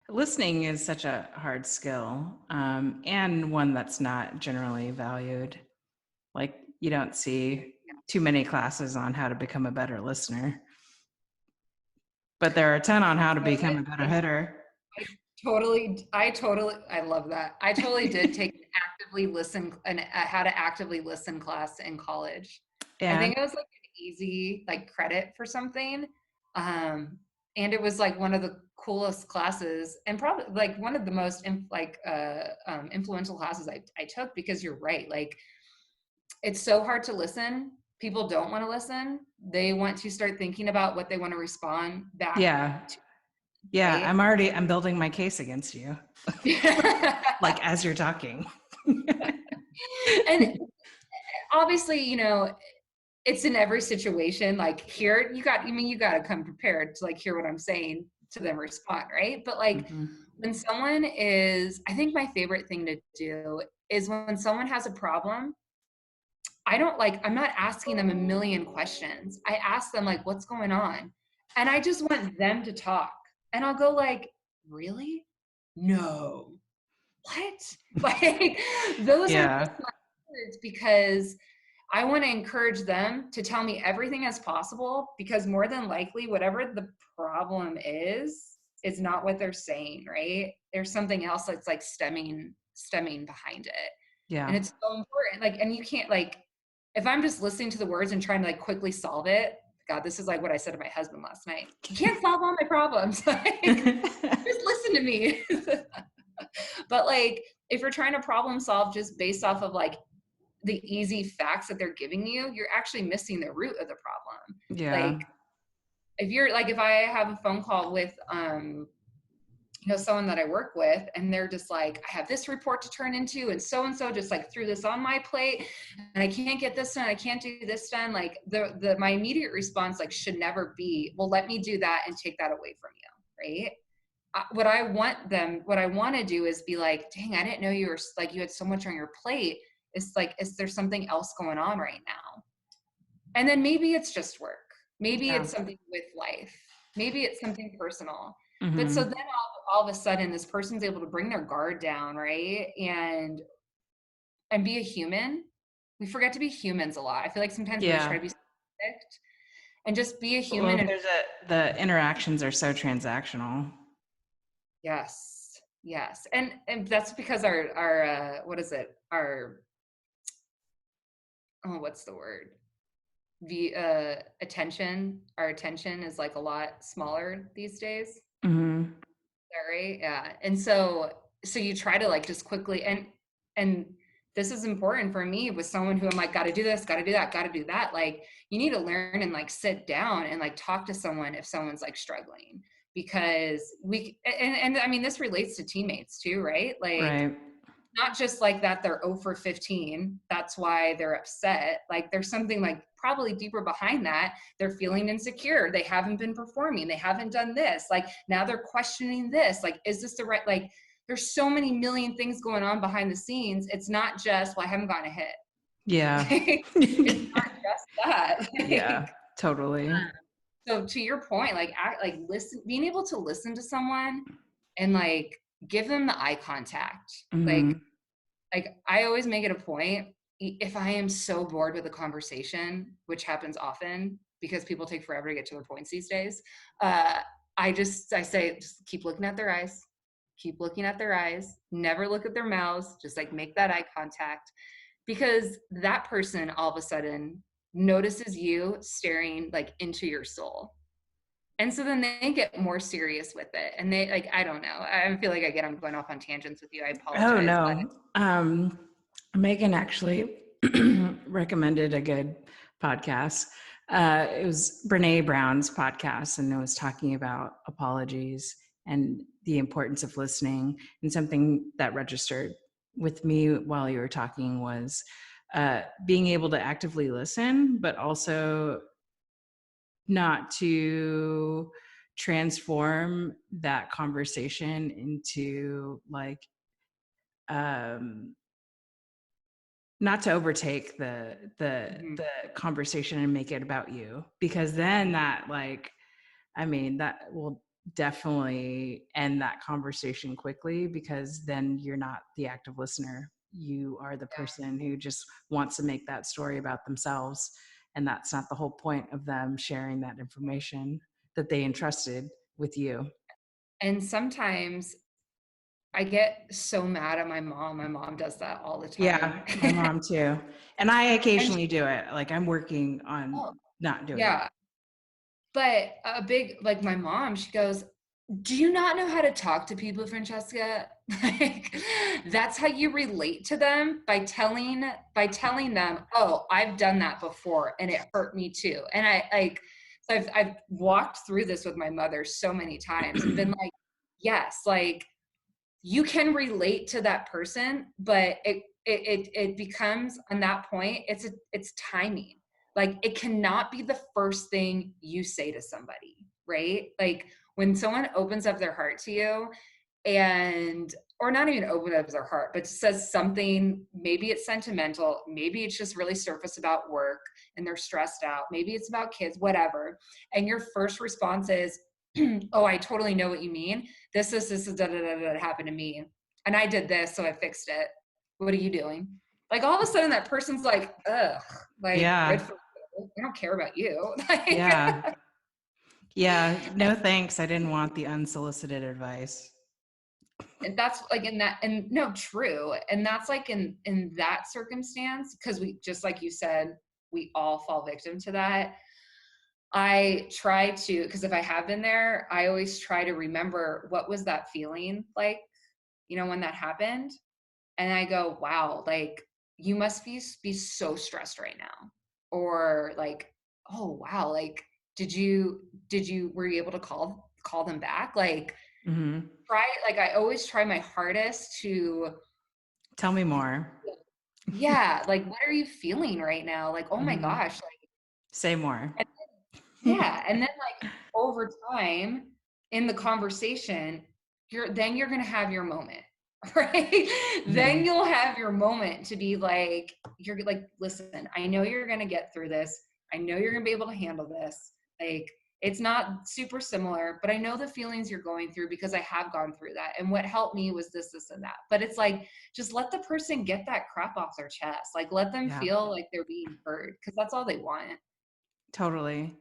listening is such a hard skill, and one that's not generally valued. Like, you don't see too many classes on how to become a better listener, but there are a ton on how to become a better hitter. I love that. I totally did take an actively listen and how to actively listen class in college. I Yeah. think it was like an easy like credit for something. And it was like one of the coolest classes and probably like one of the most influential classes I took, because you're right. Like, it's so hard to listen. People don't want to listen. They want to start thinking about what they want to respond back Yeah. to, Yeah. right? I'm building my case against you, like as you're talking. And obviously, it's in every situation. Like, here, you got to come prepared to like hear what I'm saying to then respond, right? But like, Mm-hmm. when I think my favorite thing to do is when someone has a problem, I'm not asking them a million questions. I ask them like, what's going on? And I just want them to talk. And I'll go like, really? No. What? Like, those are Yeah. just my words, because I want to encourage them to tell me everything as possible, because more than likely, whatever the problem is not what they're saying, right? There's something else that's like stemming behind it. Yeah. And it's so important. Like, and you can't like, if I'm just listening to the words and trying to like quickly solve it, God, this is like what I said to my husband last night. You can't solve all my problems. Like, just listen to me. But like, if you're trying to problem solve just based off of like the easy facts that they're giving you, you're actually missing the root of the problem. Yeah. Like, if I have a phone call with someone that I work with, and they're just like, I have this report to turn into, and so just like threw this on my plate, and I can't get this done, I can't do this done. Like, my immediate response like should never be, well, let me do that and take that away from you, right? What I want to do is be like, dang, I didn't know you had so much on your plate. It's like, is there something else going on right now? And then maybe it's just work. Maybe Yeah. it's something with life. Maybe it's something personal. But so Mm-hmm. then all of a sudden, this person's able to bring their guard down, right? And be a human. We forget to be humans a lot. I feel like sometimes we just try Yeah. to be perfect, and just be a Well, human. And the interactions are so transactional. yes, yes. And that's because our what is it? What's the word? The our attention is like a lot smaller these days. Is Mm-hmm. that right? Yeah. And so you try to like just quickly, and this is important for me with someone who I'm like, got to do this, got to do that, got to do that. Like, you need to learn and like sit down and like talk to someone if someone's like struggling, because and I mean, this relates to teammates too, right? Like, Right. not just like that they're 0 for 15, that's why they're upset. Like, there's something like probably deeper behind that. They're feeling insecure, they haven't been performing, they haven't done this, like now they're questioning this, like, is this the right, like, there's so many million things going on behind the scenes. It's not just, well, I haven't gotten a hit. Yeah. It's not just that. Yeah, Like, totally. so to your point, like, listen, being able to listen to someone and like give them the eye contact. Mm-hmm. Like, I always make it a point, if I am so bored with a conversation, which happens often because people take forever to get to their points these days, I say, just keep looking at their eyes, keep looking at their eyes, never look at their mouths, just like make that eye contact, because that person all of a sudden notices you staring like into your soul. And so then they get more serious with it. And they like, I don't know. I feel like I'm going off on tangents with you. I Oh apologize, but no. Megan actually recommended a good podcast. It was Brene Brown's podcast, and it was talking about apologies and the importance of listening. And something that registered with me while you were talking was being able to actively listen, but also not to transform that conversation into like not to overtake the conversation and make it about you, because then that, like, I mean, that will definitely end that conversation quickly, because then you're not the active listener. You are the person who just wants to make that story about themselves. And that's not the whole point of them sharing that information that they entrusted with you. And sometimes I get so mad at my mom. My mom does that all the Yeah, time. my mom too. And I And occasionally she, do it. Like, I'm working on oh, not doing it. yeah. But a big, like my mom, she goes, do you not know how to talk to people, Francesca? Like, that's how you relate to them, by telling them, oh, I've done that before and it hurt me too. And I like, so I've walked through this with my mother so many times and been like, yes, like you can relate to that person, but it becomes, on that point, it's timing. Like it cannot be the first thing you say to somebody, right? Like when someone opens up their heart to you, and or not even open up their heart, but says something, maybe it's sentimental, maybe it's just really surface about work and they're stressed out, maybe it's about kids, whatever, and your first response is, oh, I totally know what you mean. This is da da da da happened to me, and I did this, so I fixed it. What are you doing? Like all of a sudden, that person's like, ugh, like good Yeah. for you. I don't care about you. Like, Yeah. Yeah. No, thanks. I didn't want the unsolicited advice. and that's like in that, and no, true, and that's like in that circumstance, because we, just like you said, we all fall victim to that. I try to, because if I have been there, I always try to remember what was that feeling like, when that happened. And I go, wow, like you must be so stressed right now. Or like, oh wow, like were you able to call them back? Like Hmm. like I always try my hardest to, Tell me more. yeah, like what are you feeling right now? Like, oh my Hmm. gosh, like, Say more. and yeah, and then like over time in the conversation, you're gonna have your moment, right? Then Hmm. you'll have your moment to be like, you're like, listen, I know you're gonna get through this. I know you're gonna be able to handle this. Like, it's not super similar, but I know the feelings you're going through because I have gone through that. And what helped me was this, and that. But it's like, just let the person get that crap off their chest. Like, let them Yeah, feel like they're being heard, because that's all they want. totally.